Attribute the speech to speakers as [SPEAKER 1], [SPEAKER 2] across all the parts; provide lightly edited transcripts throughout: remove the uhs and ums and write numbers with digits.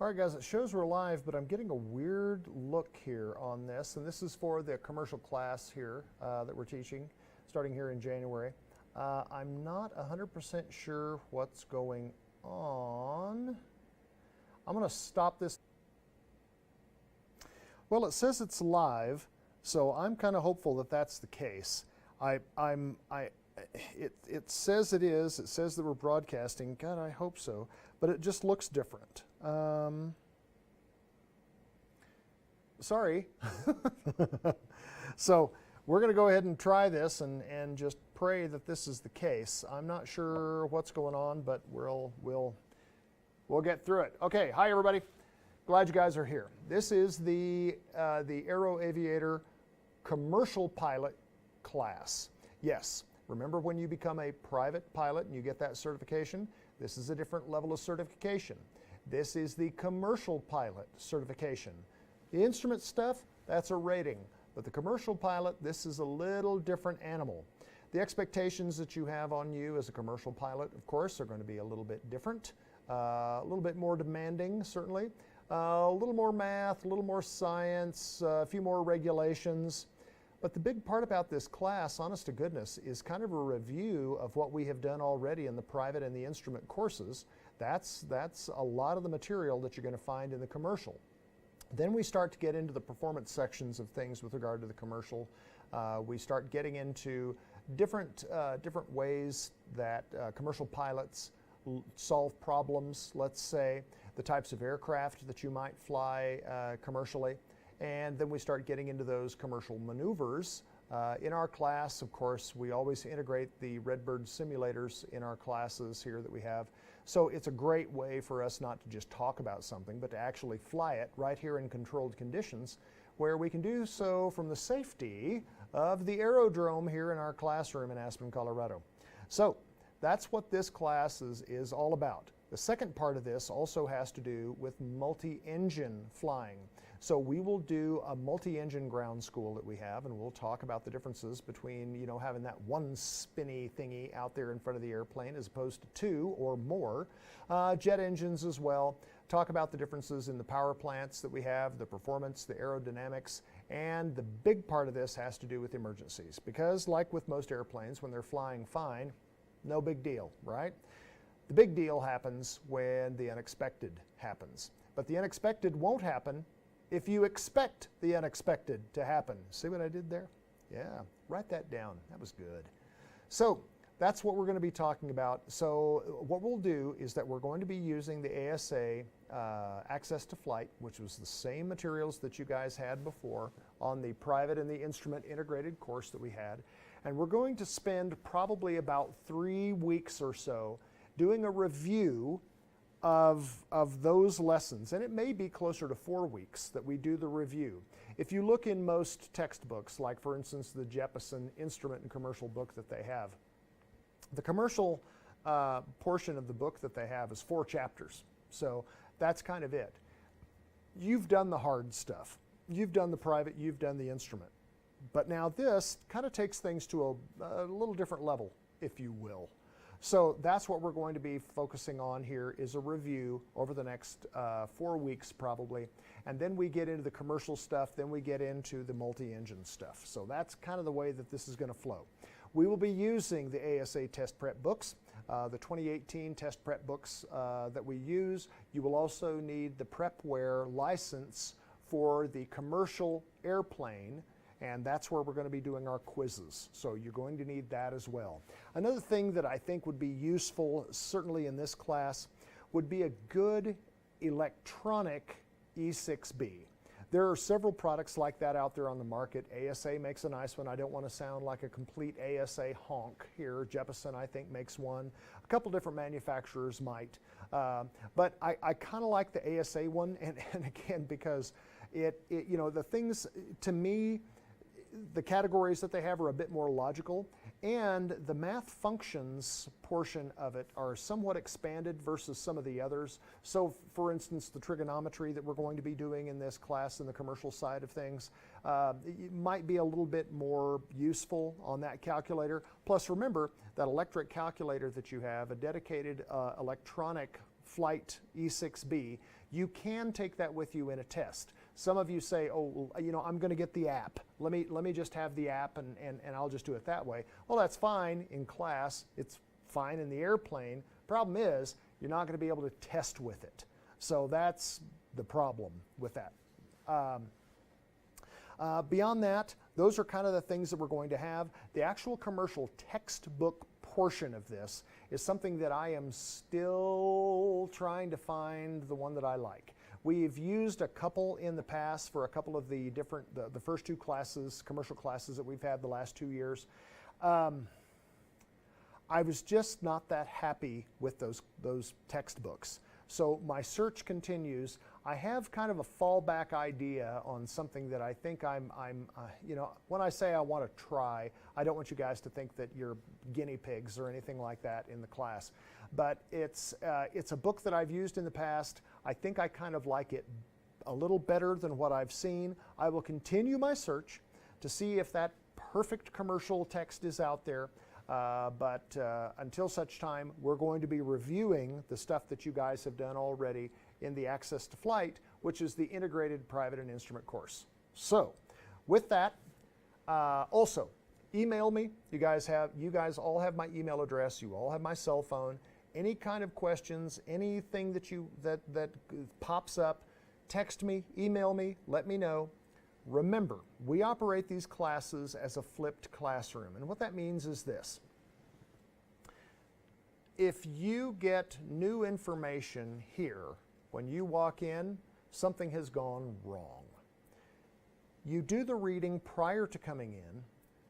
[SPEAKER 1] All right, guys, it shows we're live, but I'm getting a weird look here on this, and this is for the commercial class here that we're teaching, starting here in January. I'm not 100% sure what's going on. I'm going to stop this. Well, it says it's live, so I'm kind of hopeful that that's the case. It says it is. It says that we're broadcasting. God, I hope so. But it just looks different. Sorry. So we're going to go ahead and try this and just pray that this is the case. I'm not sure what's going on, but we'll get through it. Okay. Hi, everybody. Glad you guys are here. This is the AERO Aviator commercial pilot class. Yes. Remember when you become a private pilot and you get that certification? This is a different level of certification. This is the commercial pilot certification. The instrument stuff, that's a rating. But the commercial pilot, this is a little different animal. The expectations that you have on you as a commercial pilot, of course, are going to be a little bit different, a little bit more demanding, certainly, a little more math, a little more science, a few more regulations. But the big part about this class, honest to goodness, is kind of a review of what we have done already in the private and the instrument courses. That's a lot of the material that you're going to find in the commercial. Then we start to get into the performance sections of things with regard to the commercial. We start getting into different ways that commercial pilots solve problems, let's say, the types of aircraft that you might fly commercially. And then we start getting into those commercial maneuvers. In our class, of course, we always integrate the Redbird simulators in our classes here that we have. So it's a great way for us not to just talk about something, but to actually fly it right here in controlled conditions, where we can do so from the safety of the aerodrome here in our classroom in Aspen, Colorado. So that's what this class is all about. The second part of this also has to do with multi-engine flying. So we will do a multi-engine ground school that we have, and we'll talk about the differences between, having that one spinny thingy out there in front of the airplane as opposed to two or more. Jet engines as well. Talk about the differences in the power plants that we have, the performance, the aerodynamics, and the big part of this has to do with emergencies. Because like with most airplanes, when they're flying fine, no big deal, right? The big deal happens when the unexpected happens. But the unexpected won't happen if you expect the unexpected to happen. See what I did there? Yeah, write that down. That was good. So that's what we're going to be talking about. So what we'll do is that we're going to be using the ASA Access to Flight, which was the same materials that you guys had before on the private and the instrument integrated course that we had. And we're going to spend probably about 3 weeks or so doing a review of those lessons, and it may be closer to 4 weeks that we do the review. If you look in most textbooks, like for instance the Jeppesen instrument and commercial book that they have, the commercial portion of the book that they have is 4 chapters. So that's kind of it. You've done the hard stuff. You've done the private, you've done the instrument. But now this kind of takes things to a little different level, if you will. So that's what we're going to be focusing on here, is a review over the next 4 weeks probably. And then we get into the commercial stuff, then we get into the multi-engine stuff. So that's kind of the way that this is going to flow. We will be using the ASA test prep books, the 2018 test prep books that we use. You will also need the Prepware license for the commercial airplane, and that's where we're going to be doing our quizzes. So you're going to need that as well. Another thing that I think would be useful, certainly in this class, would be a good electronic E6B. There are several products like that out there on the market. ASA makes a nice one. I don't want to sound like a complete ASA honk here. Jeppesen, I think, makes one. A couple different manufacturers might. But I kind of like the ASA one, and again, because the things, to me, the categories that they have are a bit more logical, and the math functions portion of it are somewhat expanded versus some of the others. So for instance, the trigonometry that we're going to be doing in this class in the commercial side of things it might be a little bit more useful on that calculator. Plus remember, that electric calculator that you have, a dedicated electronic flight E6B, you can take that with you in a test. Some of you say, oh, you know, I'm going to get the app. Let me just have the app and I'll just do it that way. Well, that's fine in class. It's fine in the airplane. Problem is, you're not going to be able to test with it. So that's the problem with that. Beyond that, those are kind of the things that we're going to have. The actual commercial textbook portion of this is something that I am still trying to find the one that I like. We've used a couple in the past for a couple of the different, the first two classes, commercial classes that we've had the last 2 years. I was just not that happy with those textbooks. So my search continues. I have kind of a fallback idea on something that I think you know, when I say I want to try, I don't want you guys to think that you're guinea pigs or anything like that in the class. But it's a book that I've used in the past. I think I kind of like it a little better than what I've seen. I will continue my search to see if that perfect commercial text is out there. But until such time, we're going to be reviewing the stuff that you guys have done already in the Access to Flight, which is the Integrated Private and Instrument course. So, with that, also, email me. You guys all have my email address. You all have my cell phone. Any kind of questions, anything that pops up, text me, email me, let me know. Remember, we operate these classes as a flipped classroom, and what that means is this. If you get new information here, when you walk in, something has gone wrong. You do the reading prior to coming in,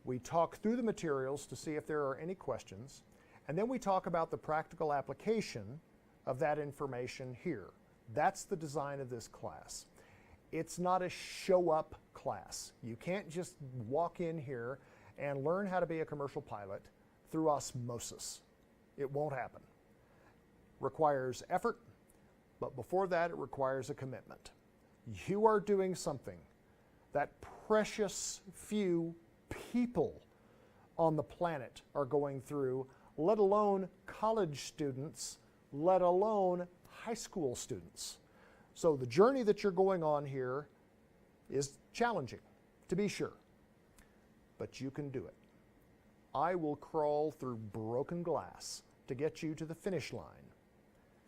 [SPEAKER 1] we talk through the materials to see if there are any questions, and then we talk about the practical application of that information here. That's the design of this class. It's not a show-up class. You can't just walk in here and learn how to be a commercial pilot through osmosis. It won't happen. Requires effort, but before that it requires a commitment. You are doing something that precious few people on the planet are going through, let alone college students, let alone high school students. So the journey that you're going on here is challenging, to be sure, but you can do it. I will crawl through broken glass to get you to the finish line,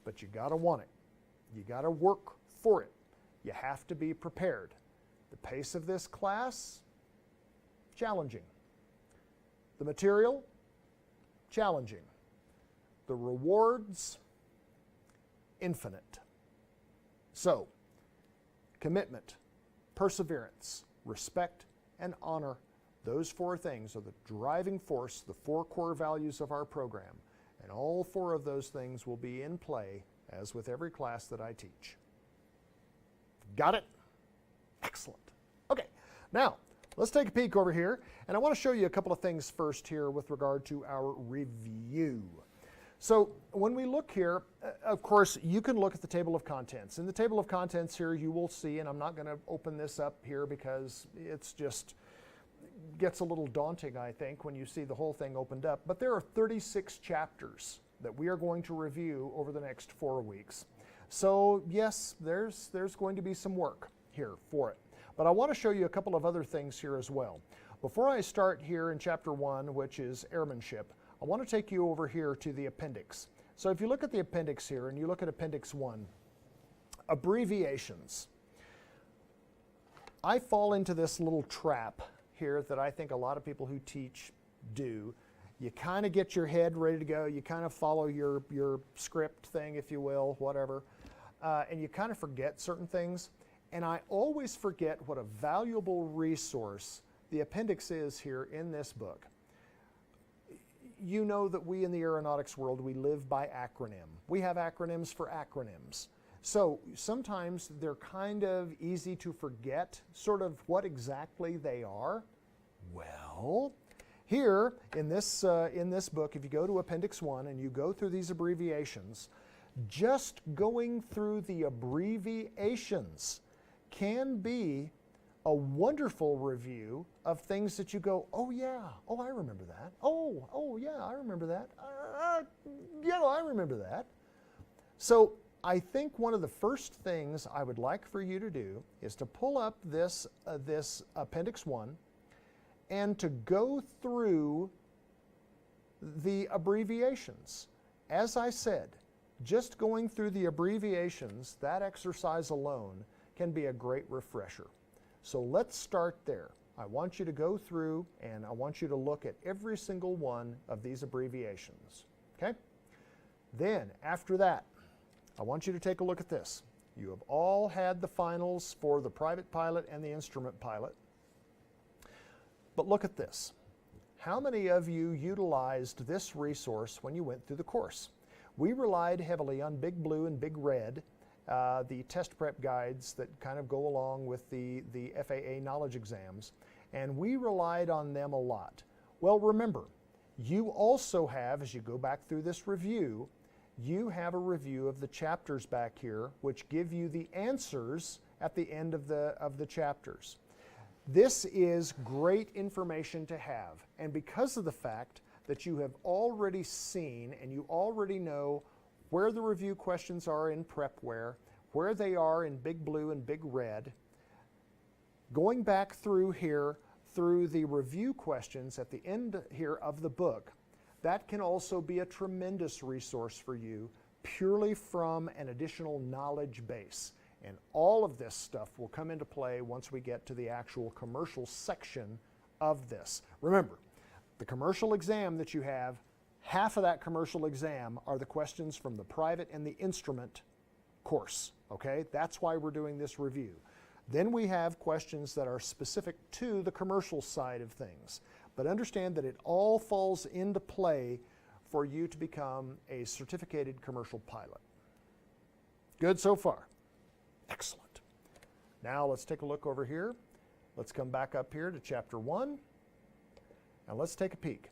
[SPEAKER 1] but you gotta want it. You gotta work for it. You have to be prepared. The pace of this class, challenging. The material, challenging. The rewards, infinite. So, commitment, perseverance, respect, and honor, those four things are the driving force, the four core values of our program. And all four of those things will be in play, as with every class that I teach. Got it? Excellent. Okay, now let's take a peek over here, and I want to show you a couple of things first here with regard to our review. So when we look here, of course, you can look at the table of contents. In the table of contents here, you will see, and I'm not going to open this up here because it's just gets a little daunting, I think, when you see the whole thing opened up. But there are 36 chapters that we are going to review over the next 4 weeks. So yes, there's going to be some work here for it. But I want to show you a couple of other things here as well. Before I start here in chapter 1, which is airmanship, I want to take you over here to the appendix. So if you look at the appendix here and you look at appendix 1, abbreviations. I fall into this little trap here that I think a lot of people who teach do. You kind of get your head ready to go, you kind of follow your script thing, if you will, whatever, and you kind of forget certain things. And I always forget what a valuable resource the appendix is here in this book. You know that we in the aeronautics world, we live by acronym. We have acronyms for acronyms. So sometimes they're kind of easy to forget sort of what exactly they are. Well, here in this book, if you go to Appendix 1 and you go through these abbreviations, just going through the abbreviations can be a wonderful review of things that you go, oh yeah, oh I remember that. Oh yeah, I remember that. I remember that. So I think one of the first things I would like for you to do is to pull up this Appendix 1 and to go through the abbreviations. As I said, just going through the abbreviations, that exercise alone can be a great refresher. So let's start there. I want you to go through and I want you to look at every single one of these abbreviations. Okay? Then, after that, I want you to take a look at this. You have all had the finals for the private pilot and the instrument pilot. But look at this. How many of you utilized this resource when you went through the course? We relied heavily on Big Blue and Big Red, the test prep guides that kind of go along with the FAA knowledge exams, and we relied on them a lot. Well, remember, you also have, as you go back through this review, you have a review of the chapters back here, which give you the answers at the end of the chapters. This is great information to have, and because of the fact that you have already seen and you already know where the review questions are in Prepware, where they are in Big Blue and Big Red, going back through here through the review questions at the end here of the book, that can also be a tremendous resource for you purely from an additional knowledge base. And all of this stuff will come into play once we get to the actual commercial section of this. Remember, the commercial exam that you have, half of that commercial exam are the questions from the private and the instrument course, okay? That's why we're doing this review. Then we have questions that are specific to the commercial side of things. But understand that it all falls into play for you to become a certificated commercial pilot. Good so far? Excellent. Now let's take a look over here. Let's come back up here to Chapter 1, and let's take a peek.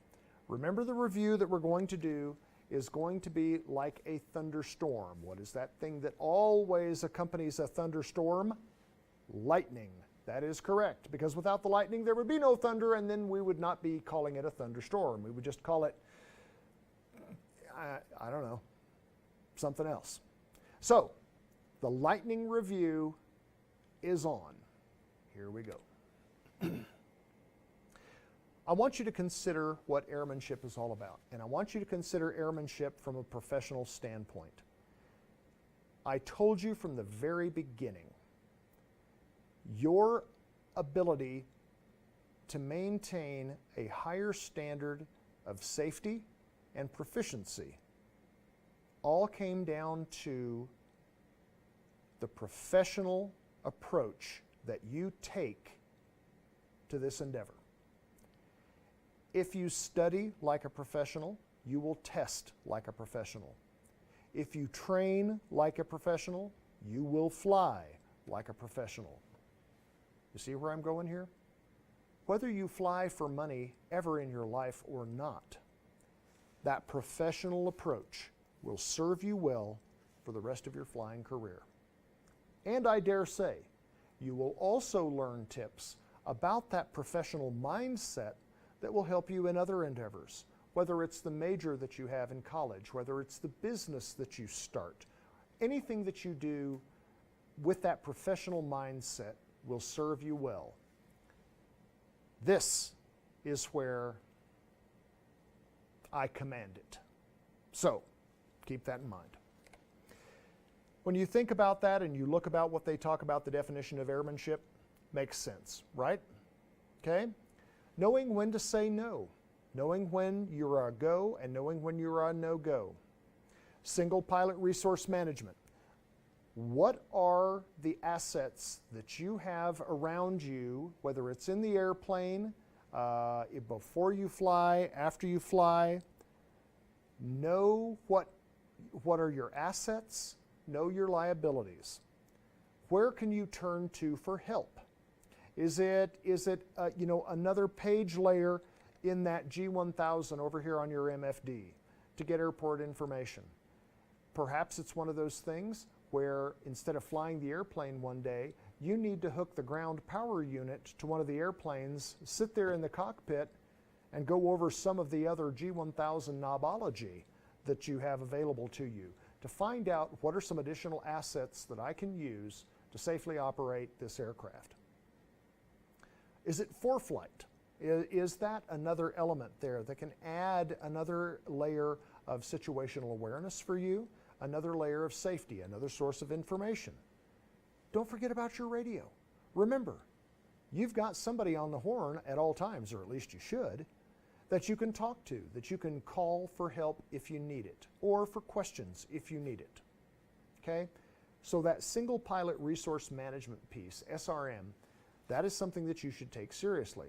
[SPEAKER 1] Remember, the review that we're going to do is going to be like a thunderstorm. What is that thing that always accompanies a thunderstorm? Lightning. That is correct, because without the lightning there would be no thunder, and then we would not be calling it a thunderstorm. We would just call it, I don't know, something else. So, the lightning review is on. Here we go. I want you to consider what airmanship is all about, and I want you to consider airmanship from a professional standpoint. I told you from the very beginning, your ability to maintain a higher standard of safety and proficiency all came down to the professional approach that you take to this endeavor. If you study like a professional, you will test like a professional. If you train like a professional, you will fly like a professional. You see where I'm going here? Whether you fly for money ever in your life or not, that professional approach will serve you well for the rest of your flying career. And I dare say, you will also learn tips about that professional mindset that will help you in other endeavors, whether it's the major that you have in college, whether it's the business that you start. Anything that you do with that professional mindset will serve you well. This is where I command it. So, keep that in mind. When you think about that and you look about what they talk about, the definition of airmanship, makes sense, right? Okay? Knowing when to say no, knowing when you're a go and knowing when you're a no-go. Single pilot resource management. What are the assets that you have around you, whether it's in the airplane, before you fly, after you fly? Know what are your assets, know your liabilities. Where can you turn to for help? Is it another page layer in that G1000 over here on your MFD to get airport information? Perhaps it's one of those things where instead of flying the airplane one day, you need to hook the ground power unit to one of the airplanes, sit there in the cockpit, and go over some of the other G1000 knobology that you have available to you. to find out what are some additional assets that I can use to safely operate this aircraft. Is it for flight? Is that another element there that can add another layer of situational awareness for you, another layer of safety, another source of information? Don't forget about your radio. Remember, you've got somebody on the horn at all times, or at least you should, that you can talk to, that you can call for help if you need it, or for questions if you need it. Okay? So that single pilot resource management piece, SRM, that is something that you should take seriously.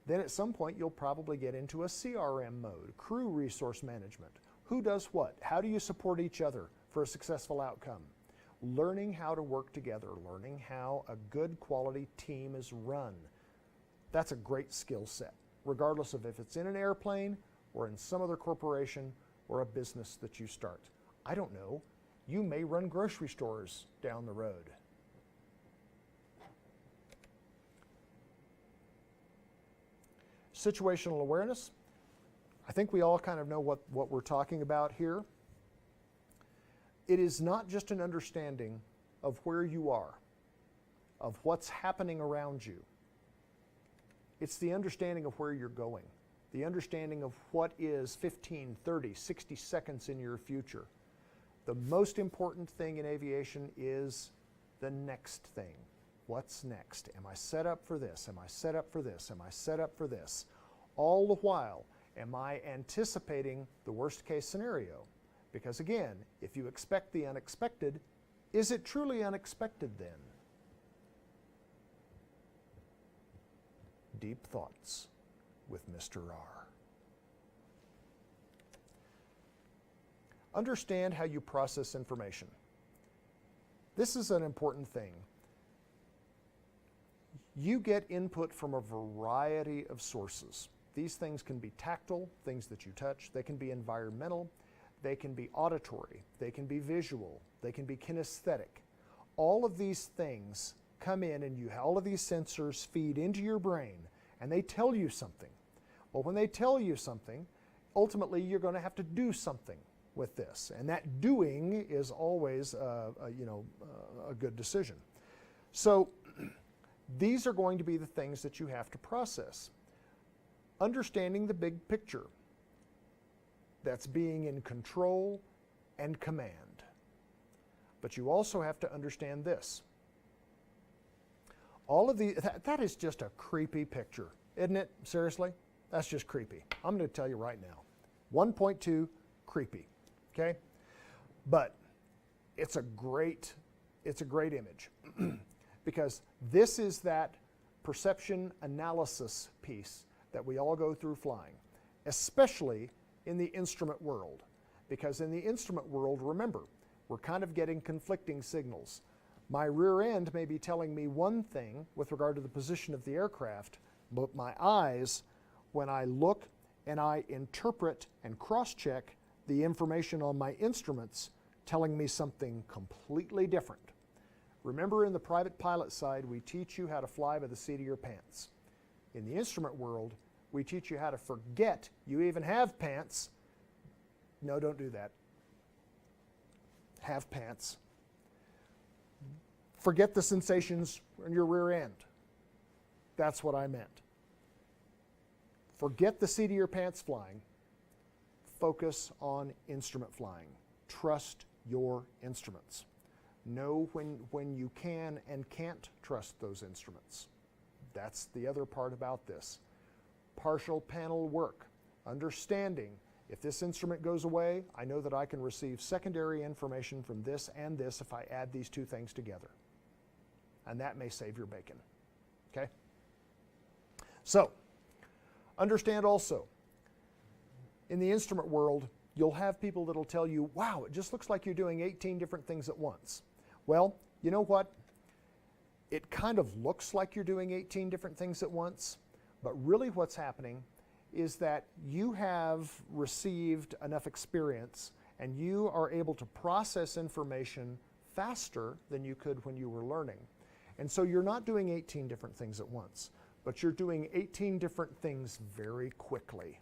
[SPEAKER 1] Then at some point you'll probably get into a CRM mode, crew resource management. Who does what? How do you support each other for a successful outcome? Learning how to work together, learning how a good quality team is run. That's a great skill set, regardless of if it's in an airplane or in some other corporation or a business that you start. I don't know, you may run grocery stores down the road. Situational awareness. I think we all kind of know what we're talking about here. It is not just an understanding of where you are, of what's happening around you. It's the understanding of where you're going, the understanding of what is 15, 30, 60 seconds in your future. The most important thing in aviation is the next thing. What's next? Am I set up for this? Am I set up for this? Am I set up for this? All the while, am I anticipating the worst case scenario? Because again, if you expect the unexpected, is it truly unexpected then? Deep Thoughts with Mr. R. Understand how you process information. This is an important thing. You get input from a variety of sources. These things can be tactile, things that you touch. They can be environmental. They can be auditory. They can be visual. They can be kinesthetic. All of these things come in and all of these sensors feed into your brain and they tell you something. Well, when they tell you something, ultimately you're going to have to do something with this. And that doing is always a good decision. So these are going to be the things that you have to process. Understanding the big picture. That's being in control and command. But you also have to understand this. All of that is just a creepy picture, isn't it? Seriously? That's just creepy. I'm going to tell you right now. 1.2, creepy. Okay? But it's a great image. Because this is that perception analysis piece that we all go through flying, especially in the instrument world. Because in the instrument world, remember, we're kind of getting conflicting signals. My rear end may be telling me one thing with regard to the position of the aircraft, but my eyes, when I look and I interpret and cross-check the information on my instruments, telling me something completely different. Remember, in the private pilot side, we teach you how to fly by the seat of your pants. In the instrument world, we teach you how to forget you even have pants. No, don't do that. Have pants. Forget the sensations in your rear end. That's what I meant. Forget the seat of your pants flying. Focus on instrument flying. Trust your instruments. Know when you can and can't trust those instruments. That's the other part about this. Partial panel work. Understanding, if this instrument goes away, I know that I can receive secondary information from this and this if I add these two things together. And that may save your bacon. Okay? So, understand also, in the instrument world, you'll have people that'll tell you, wow, it just looks like you're doing 18 different things at once. Well, you know what? It kind of looks like you're doing 18 different things at once, but really what's happening is that you have received enough experience and you are able to process information faster than you could when you were learning. And so you're not doing 18 different things at once, but you're doing 18 different things very quickly.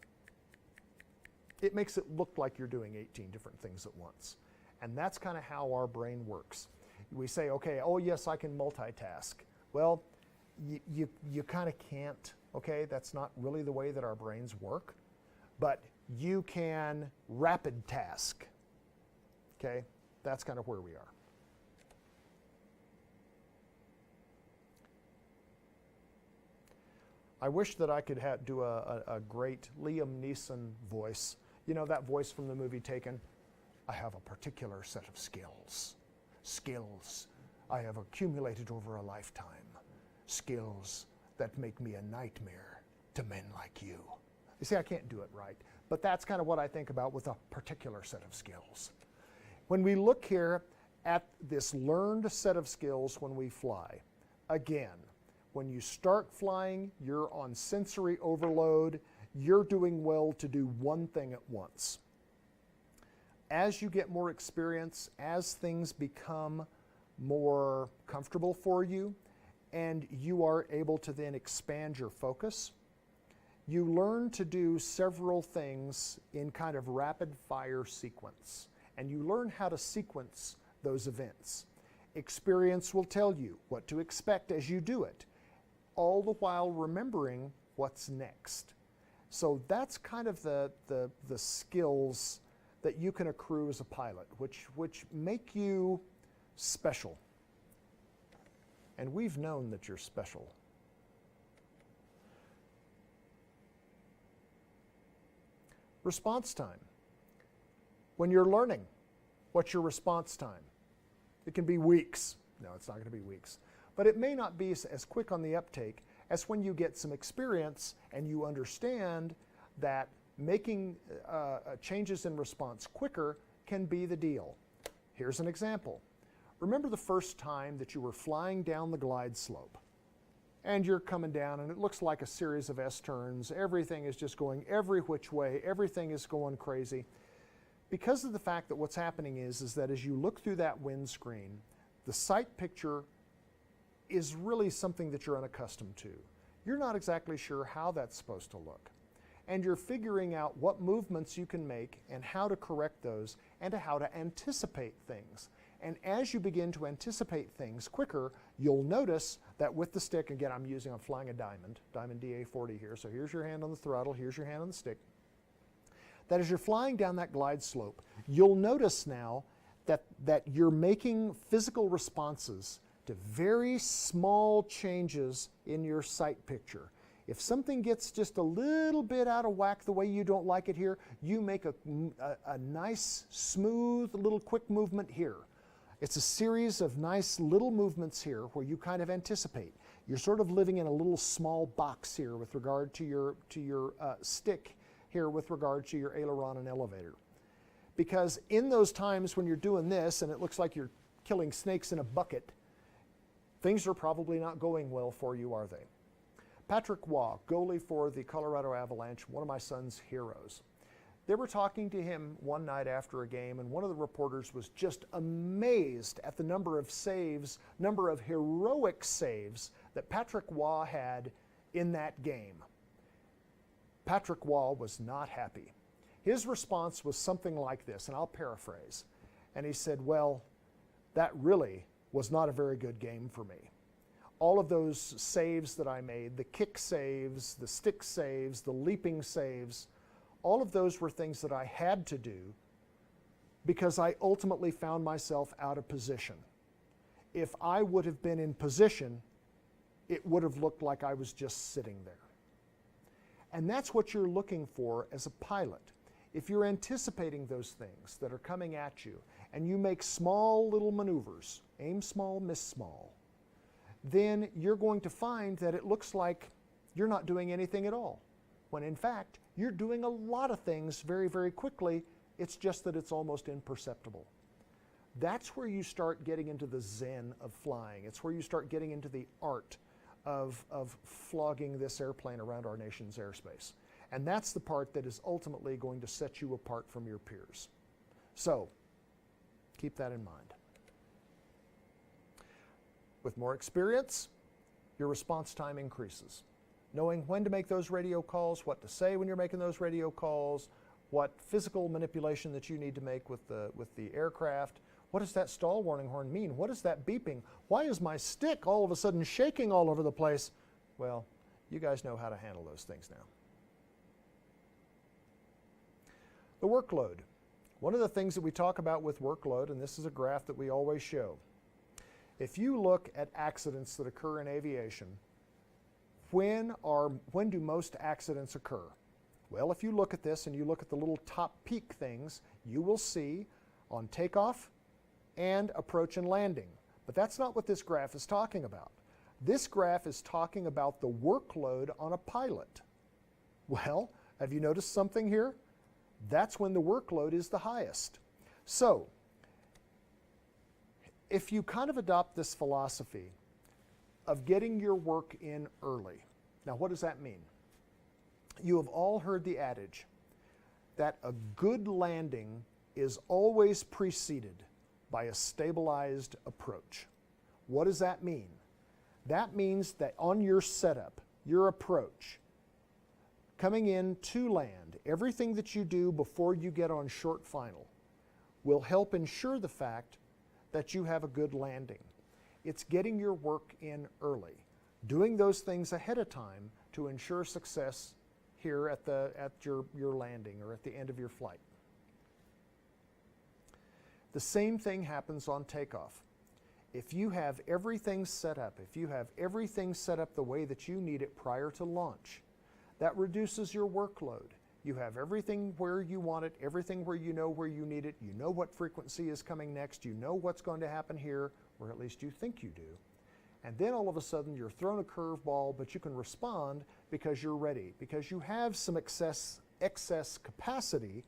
[SPEAKER 1] It makes it look like you're doing 18 different things at once. And that's kind of how our brain works. We say, okay, oh yes, I can multitask. Well, you kind of can't, okay? That's not really the way that our brains work. But you can rapid task, okay? That's kind of where we are. I wish that I could do a great Liam Neeson voice. You know that voice from the movie Taken? I have a particular set of skills. Skills I have accumulated over a lifetime. Skills that make me a nightmare to men like you. You see, I can't do it right, but that's kind of what I think about with a particular set of skills. When we look here at this learned set of skills when we fly, again, when you start flying, you're on sensory overload. You're doing well to do one thing at once. As you get more experience, as things become more comfortable for you, and you are able to then expand your focus, you learn to do several things in kind of rapid fire sequence. And you learn how to sequence those events. Experience will tell you what to expect as you do it, all the while remembering what's next. So that's kind of the skills that you can accrue as a pilot, which make you special. And we've known that you're special. Response time. When you're learning, what's your response time? It can be weeks. No, it's not going to be weeks. But it may not be as quick on the uptake as when you get some experience and you understand that making changes in response quicker can be the deal. Here's an example. Remember the first time that you were flying down the glide slope and you're coming down and it looks like a series of S-turns. Everything is just going every which way. Everything is going crazy. Because of the fact that what's happening is that as you look through that windscreen, the sight picture is really something that you're unaccustomed to. You're not exactly sure how that's supposed to look. And you're figuring out what movements you can make and how to correct those and how to anticipate things. And as you begin to anticipate things quicker, you'll notice that with the stick, again, I'm flying a Diamond DA40 here. So here's your hand on the throttle, here's your hand on the stick. That as you're flying down that glide slope, you'll notice now that you're making physical responses to very small changes in your sight picture. If something gets just a little bit out of whack the way you don't like it here, you make a nice, smooth, little quick movement here. It's a series of nice little movements here where you kind of anticipate. You're sort of living in a little small box here with regard to your stick here with regard to your aileron and elevator. Because in those times when you're doing this and it looks like you're killing snakes in a bucket, things are probably not going well for you, are they? Patrick Waugh, goalie for the Colorado Avalanche, one of my son's heroes. They were talking to him one night after a game, and one of the reporters was just amazed at the number of saves, number of heroic saves that Patrick Waugh had in that game. Patrick Waugh was not happy. His response was something like this, and I'll paraphrase. And he said, well, that really was not a very good game for me. All of those saves that I made, the kick saves, the stick saves, the leaping saves, all of those were things that I had to do because I ultimately found myself out of position. If I would have been in position, it would have looked like I was just sitting there. And that's what you're looking for as a pilot. If you're anticipating those things that are coming at you and you make small little maneuvers, aim small, miss small, then you're going to find that it looks like you're not doing anything at all, when in fact, you're doing a lot of things very, very quickly. It's just that it's almost imperceptible. That's where you start getting into the zen of flying. It's where you start getting into the art of flogging this airplane around our nation's airspace. And that's the part that is ultimately going to set you apart from your peers. So, keep that in mind. With more experience, your response time increases. Knowing when to make those radio calls, what to say when you're making those radio calls, what physical manipulation that you need to make with the aircraft. What does that stall warning horn mean? What is that beeping? Why is my stick all of a sudden shaking all over the place? Well, you guys know how to handle those things now. The workload. One of the things that we talk about with workload, and this is a graph that we always show, if you look at accidents that occur in aviation, when do most accidents occur? Well, if you look at this and you look at the little top peak things, you will see on takeoff and approach and landing. But that's not what this graph is talking about. This graph is talking about the workload on a pilot. Well, have you noticed something here? That's when the workload is the highest. So, if you kind of adopt this philosophy of getting your work in early, now what does that mean? You have all heard the adage that a good landing is always preceded by a stabilized approach. What does that mean? That means that on your setup, your approach, coming in to land, everything that you do before you get on short final will help ensure the fact that you have a good landing. It's getting your work in early, doing those things ahead of time to ensure success here at your landing or at the end of your flight. The same thing happens on takeoff. If you have everything set up, the way that you need it prior to launch, that reduces your workload. You have everything where you want it, everything where you need it, you know what frequency is coming next, you know what's going to happen here, or at least you think you do. And then all of a sudden you're thrown a curveball, but you can respond because you're ready, because you have some excess capacity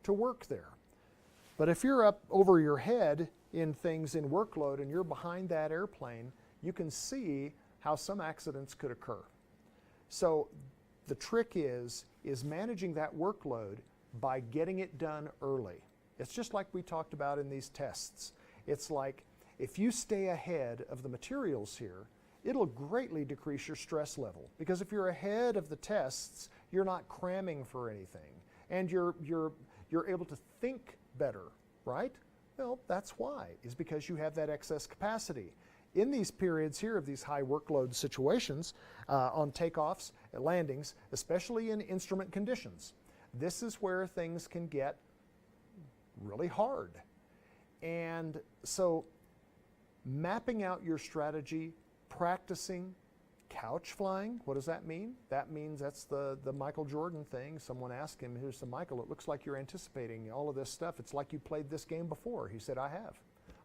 [SPEAKER 1] to work there. But if you're up over your head in things in workload and you're behind that airplane, you can see how some accidents could occur. So the trick is managing that workload by getting it done early. It's just like we talked about in these tests. It's like if you stay ahead of the materials here, it'll greatly decrease your stress level. Because if you're ahead of the tests, you're not cramming for anything. And you're able to think better, right? Well, that's why, is because you have that excess capacity. In these periods here of these high workload situations, on takeoffs and landings, especially in instrument conditions, this is where things can get really hard. And so mapping out your strategy, practicing couch flying, what does that mean? That means that's the Michael Jordan thing. Someone asked him, here's the Michael, it looks like you're anticipating all of this stuff. It's like you played this game before. He said, I have.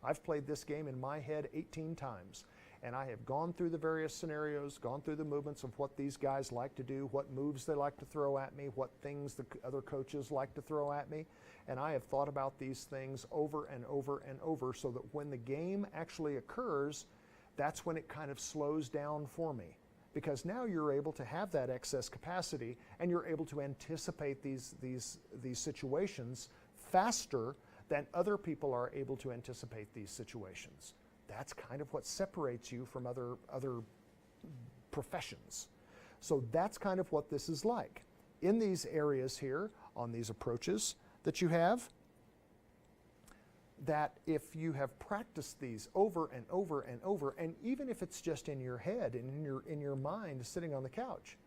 [SPEAKER 1] I've played this game in my head 18 times. And I have gone through the various scenarios, gone through the movements of what these guys like to do, what moves they like to throw at me, what things the other coaches like to throw at me. And I have thought about these things over and over and over so that when the game actually occurs, that's when it kind of slows down for me. Because now you're able to have that excess capacity and you're able to anticipate these situations faster than other people are able to anticipate these situations. That's kind of what separates you from other professions. So that's kind of what this is like. In these areas here, on these approaches that you have, that if you have practiced these over and over and over, and even if it's just in your head and in your mind sitting on the couch,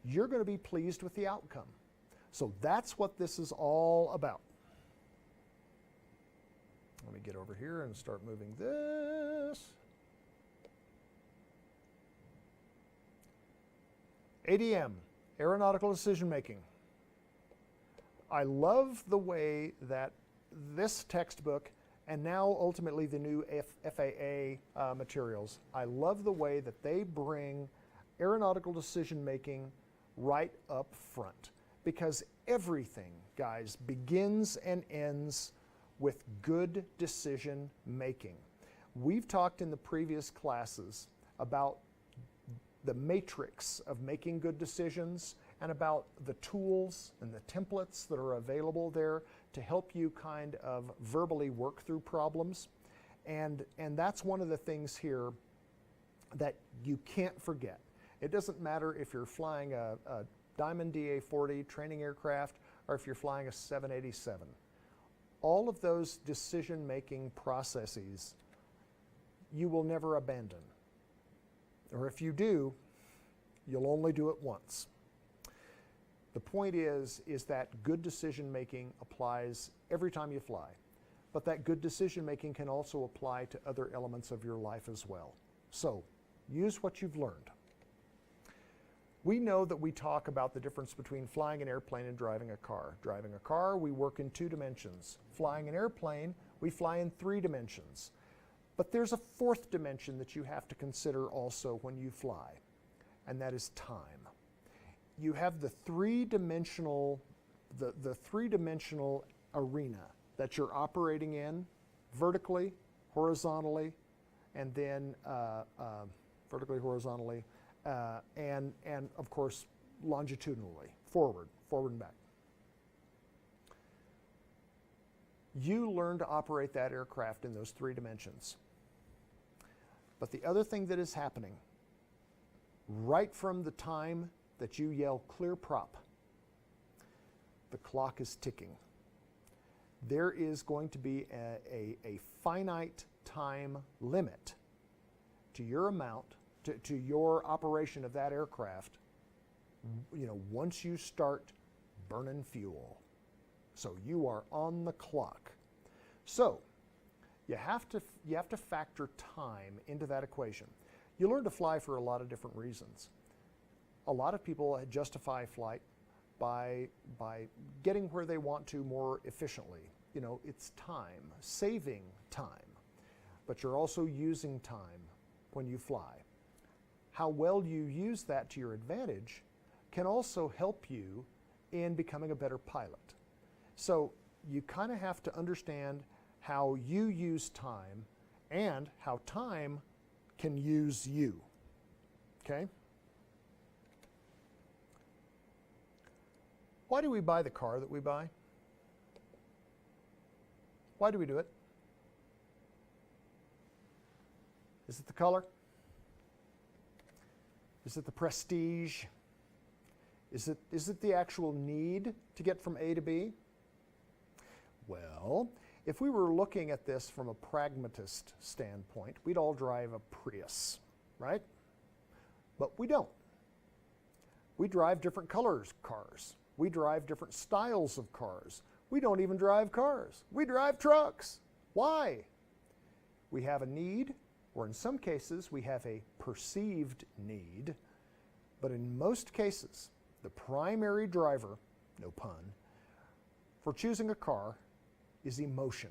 [SPEAKER 1] you're going to be pleased with the outcome. So that's what this is all about. Let me get over here and start moving this. ADM, aeronautical decision making. I love the way that this textbook and now ultimately the new FAA materials, I love the way that they bring aeronautical decision making right up front. Because everything, guys, begins and ends with good decision making. We've talked in the previous classes about the matrix of making good decisions and about the tools and the templates that are available there to help you kind of verbally work through problems. And that's one of the things here that you can't forget. It doesn't matter if you're flying a Diamond DA-40 training aircraft or if you're flying a 787. All of those decision-making processes you will never abandon. Or if you do, you'll only do it once. The point is that good decision-making applies every time you fly. But that good decision-making can also apply to other elements of your life as well. So, use what you've learned. We know that we talk about the difference between flying an airplane and driving a car. Driving a car, we work in 2 dimensions. Flying an airplane, we fly in 3 dimensions. But there's a 4th dimension that you have to consider also when you fly, and that is time. You have the three-dimensional arena that you're operating in, vertically, horizontally, and then vertically, horizontally, and of course longitudinally, forward and back. You learn to operate that aircraft in those 3 dimensions. But the other thing that is happening, right from the time that you yell clear prop, the clock is ticking. There is going to be a finite time limit to your amount, to your operation of that aircraft, once you start burning fuel. So you are on the clock. So you have to factor time into that equation. You learn to fly for a lot of different reasons. A lot of people justify flight by getting where they want to more efficiently. It's time, saving time. But you're also using time when you fly. How well you use that to your advantage can also help you in becoming a better pilot. So you kind of have to understand how you use time and how time can use you. Okay? Why do we buy the car that we buy? Why do we do it? Is it the color? Is it the prestige? Is it the actual need to get from A to B? Well, if we were looking at this from a pragmatist standpoint, we'd all drive a Prius, right? But we don't. We drive different colors cars. We drive different styles of cars. We don't even drive cars. We drive trucks. Why? We have a need, or in some cases, we have a perceived need. But in most cases, the primary driver, no pun, for choosing a car is emotion.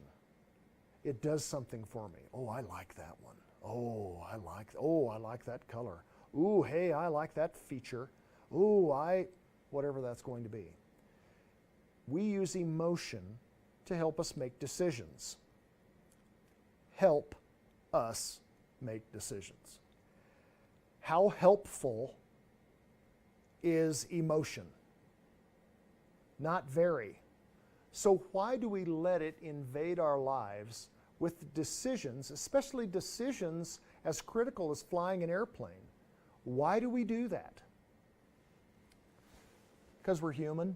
[SPEAKER 1] It does something for me. Oh, I like that one. Oh, I like that color. Ooh, hey, I like that feature. Ooh, whatever that's going to be. We use emotion to help us make decisions. Help us make decisions. How helpful is emotion? Not very. So why do we let it invade our lives with decisions, especially decisions as critical as flying an airplane? Why do we do that? Because we're human.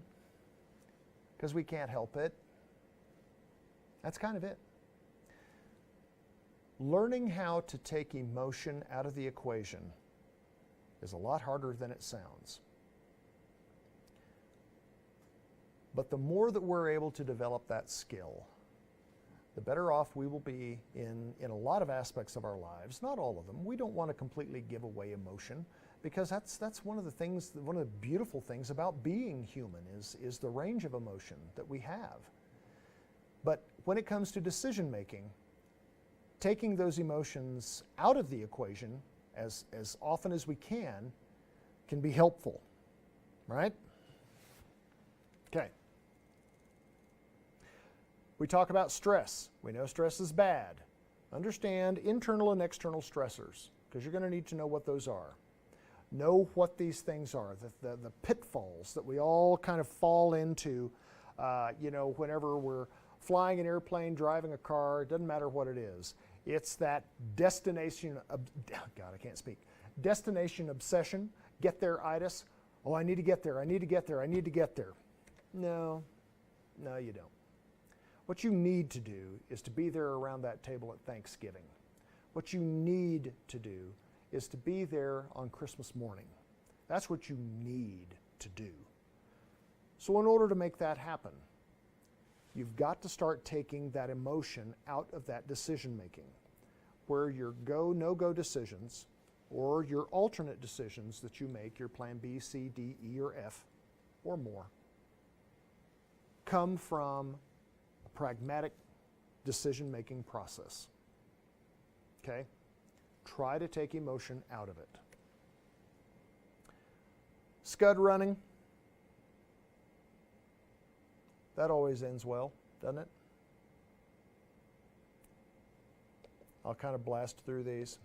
[SPEAKER 1] Because we can't help it. That's kind of it. Learning how to take emotion out of the equation is a lot harder than it sounds. But the more that we're able to develop that skill, the better off we will be in a lot of aspects of our lives. Not all of them. We don't want to completely give away emotion, because that's one of the beautiful things about being human is the range of emotion that we have. But when it comes to decision making, taking those emotions out of the equation as often as we can be helpful, right? Okay. We talk about stress. We know stress is bad. Understand internal and external stressors, because you're going to need to know what those are. Know what these things are, the pitfalls that we all kind of fall into, whenever we're flying an airplane, driving a car, it doesn't matter what it is. It's that destination obsession, get there-itis. Oh, I need to get there, I need to get there, I need to get there. No, you don't. What you need to do is to be there around that table at Thanksgiving. What you need to do is to be there on Christmas morning. That's what you need to do. So in order to make that happen, you've got to start taking that emotion out of that decision making, where your go, no-go decisions, or your alternate decisions that you make, your plan B, C, D, E, or F, or more, come from a pragmatic decision-making process. Okay? Try to take emotion out of it. Scud running, that always ends well, doesn't it? I'll kind of blast through these.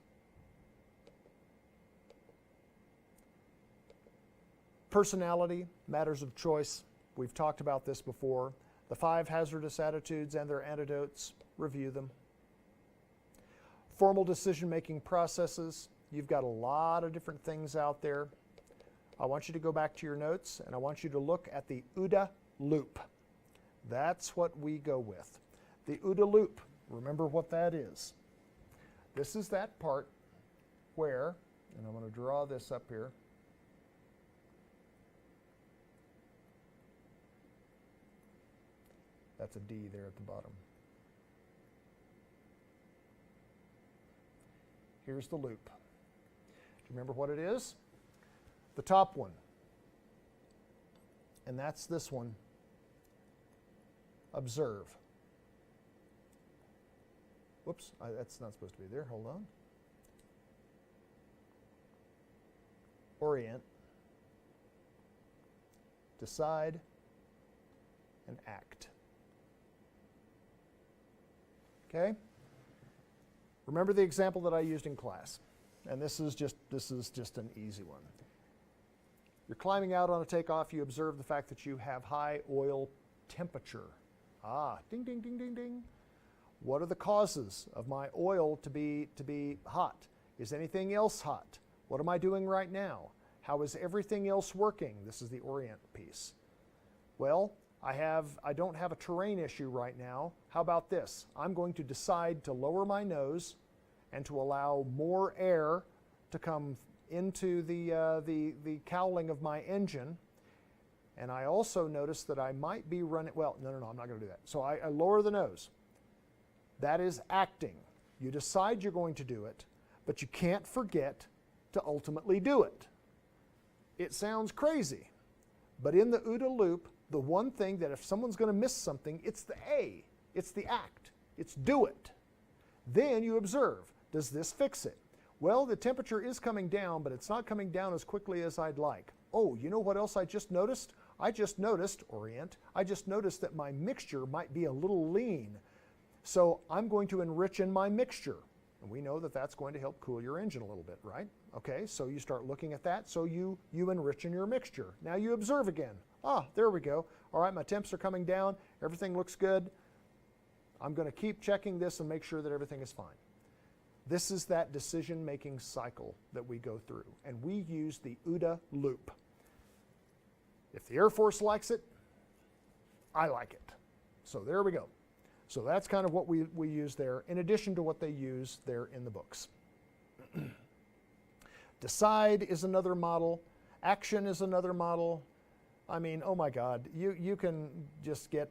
[SPEAKER 1] Personality, matters of choice. We've talked about this before. The 5 hazardous attitudes and their antidotes, review them. Formal decision-making processes. You've got a lot of different things out there. I want you to go back to your notes and I want you to look at the OODA loop. That's what we go with. The OODA loop, remember what that is. This is that part where, and I'm going to draw this up here. That's a D there at the bottom. Here's the loop. Do you remember what it is? The top one. And that's this one. Observe. Whoops, that's not supposed to be there. Hold on. Orient. Decide. And act. Okay? Remember the example that I used in class. And this is just an easy one. You're climbing out on a takeoff, you observe the fact that you have high oil temperature. Ah, ding, ding, ding, ding, ding. What are the causes of my oil to be hot? Is anything else hot? What am I doing right now? How is everything else working? This is the orient piece. Well, I don't have a terrain issue right now. How about this? I'm going to decide to lower my nose and to allow more air to come into the cowling of my engine. And I also notice that I might be running, well, no, I'm not going to do that. So I lower the nose. That is acting. You decide you're going to do it, but you can't forget to ultimately do it. It sounds crazy, but in the OODA loop, the one thing that if someone's going to miss something, it's the A. It's the act. It's do it. Then you observe. Does this fix it? Well, the temperature is coming down, but it's not coming down as quickly as I'd like. Oh, you know what else I just noticed? I just noticed that my mixture might be a little lean. So I'm going to enrich in my mixture. And we know that that's going to help cool your engine a little bit, right? Okay, so you start looking at that, so you enrich in your mixture. Now you observe again. Ah, there we go. All right, my temps are coming down. Everything looks good. I'm going to keep checking this and make sure that everything is fine. This is that decision-making cycle that we go through, and we use the OODA loop. If the Air Force likes it, I like it. So there we go. So that's kind of what we use there, in addition to what they use there in the books. Decide is another model. Action is another model. I mean, oh my God, you can just get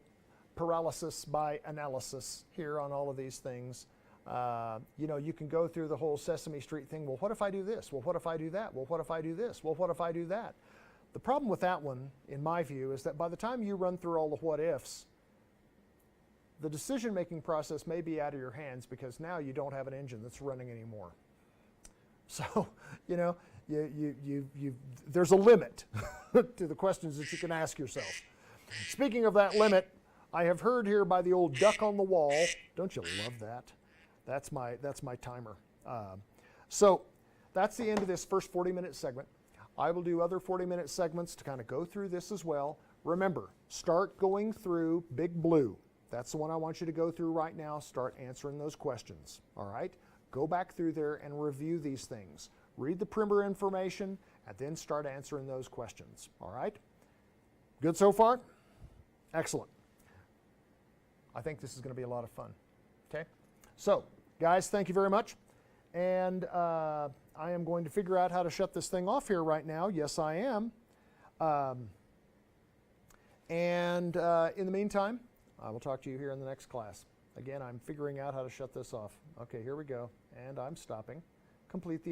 [SPEAKER 1] paralysis by analysis here on all of these things. You can go through the whole Sesame Street thing. Well, what if I do this? Well, what if I do that? Well, what if I do this? Well, what if I do that? The problem with that one, in my view, is that by the time you run through all the what ifs, the decision-making process may be out of your hands because now you don't have an engine that's running anymore. So, there's a limit to the questions that you can ask yourself. Speaking of that limit, I have heard here by the old duck on the wall. Don't you love that? That's my timer. So that's the end of this first 40-minute segment. I will do other 40-minute segments to kind of go through this as well. Remember, start going through Big Blue. That's the one I want you to go through right now. Start answering those questions, all right? Go back through there and review these things. Read the primer information and then start answering those questions, all right? Good so far? Excellent. I think this is going to be a lot of fun. Okay? So, guys, thank you very much. And I am going to figure out how to shut this thing off here right now. Yes, I am. In the meantime, I will talk to you here in the next class. Again, I'm figuring out how to shut this off. Okay, here we go. And I'm stopping. Complete the